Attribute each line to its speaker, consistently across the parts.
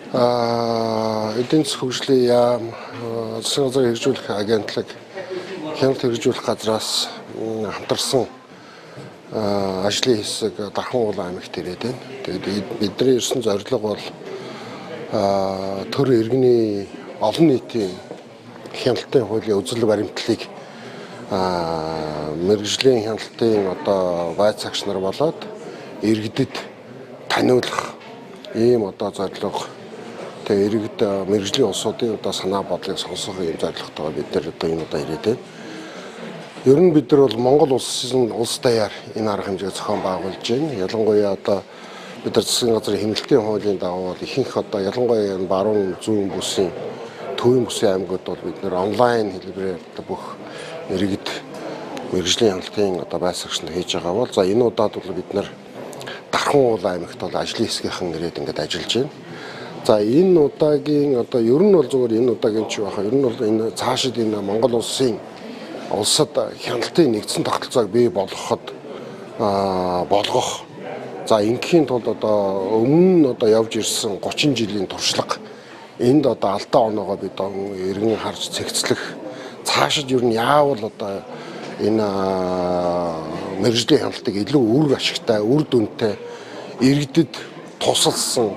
Speaker 1: Эдийн засгийн хөгжлийн яам, засгийн газрын хэрэгжүүлэх агентлаг, хяналт хэрэгжүүлэх газраас хамтарсан ажлын хэсэг Дархан уулан аймагт ирээд байна. Тэгээд бидний ирсэн зорилго бол төр иргэний олон нийтийн хяналтын хуулийн үзэл баримтлалыг мэргэжлийн хяналтын байц цагч нар болоод иргэдэд таниулах ийм зорилго. Тэгээ иргэд мэргэжлийн улсуудын санаа бодлыг сонсох ийм зорилготойгоо бид нар энэ ирээд байна. Ер нь бид нар бол Монгол улс даяар энэ арга хэмжээг зохион байгуулж байна. Ялангуяа бид нар засгийн газрын хяналтын хуулийн дагуу ихэнх ялангуяа энэ баруун зүүн бүсийн төвийн бүсийн аймагуд бол бид нар онлайн хэлбэрээр бүх иргэд мэргэжлийн хяналтын байц цагч нар хийж байгаа бол энэ удаад бол бид нар Дархан уулан аймагт ажлын хэсгийнхэн ирээд ингээд ажиллаж байна. Энэ удаагийн ер нь бол зүгээр энэ удаагийн ч баха ер нь бол энэ цаашид энэ Монгол улсад хяналтын нэгдсэн тогтолцоог бий болгоход болгох. Ингийн тулд өмнө нь явж ирсэн 30 жилийн туршлага энд алдаа оноогоо бид эргэн харж цэгцлэх. Цаашид ер нь яавал энэ мэргэжлийн хяналтыг илүү үр ашигтай, үр дүнтэй иргэдэд тусалсан,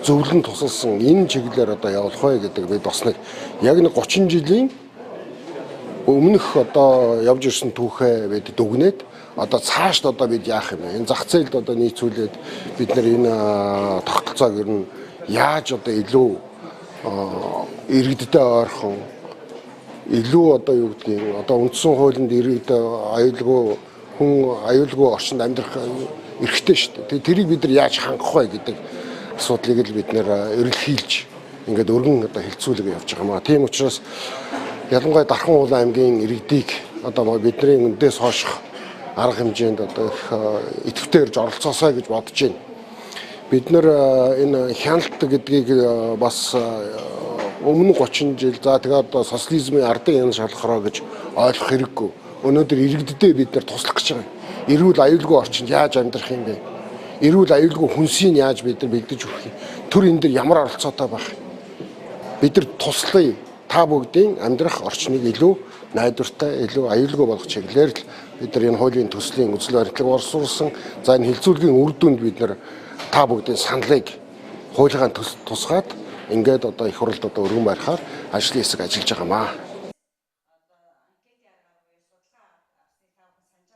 Speaker 1: зөвлөн тусалсан энэ чиглэлээр явуулах вэ гэдэг бид бас яг 30 жилийн өмнөх явж ирсэн түүхээ бид дүгнээд цаашд бид яах юм бэ? Энэ зах зээлд нийцүүлээд бид нар энэ тогтолцоог ер нь яаж илүү иргэдтэй ойрхон илүү юу гэдгийг үндсэн хуулинд иргэд аюулгүй орчинд амьдрах эрхтэй шүү дээ. Тэрийг бид нар яаж хангах вэ гэдэг асуудлыг л бид нэр эрэлхийлж ингээд өргөн хэлцүүлэг явж байгаа маа. Тийм учраас ялангуяа Дархан уулан аймгийн иргэдийг бидний өндөөс хойших арга хэмжээнд идэвхтэй ирж оролцоосоо гэж бодож байна. Бид нар энэ хяналт гэдгийг бас өмнө 30 жил тэгээд социализмын ардын ян шалхараа гэж ойлгох хэрэггүй. Өнөөдөр иргэддээ бид нар туслах гэж байгаа. Эрүүл аюулгүй орчинд яаж амьдрах юм бэ? Эрүүл аюулгүй хүнсийг яаж бид нар бэлдэж өгөх юм? Төр энэ дэр ямар оролцоотой байх? Бид нар туслая. Та бүгдийн амьдрах орчныг илүү найдвартай, илүү аюулгүй болгох чиглэлээр л бид нар энэ хуулийн төслийн үзэл баримтлалыг орсуулсан. Энэ хэлцүүлгийн үр дүнд бид нар та бүгдийн саналыг хуулийнхаа тусгаад ингээд их хурлд өргөн барихаар ажлын хэсэг ажиллаж байгаа маа.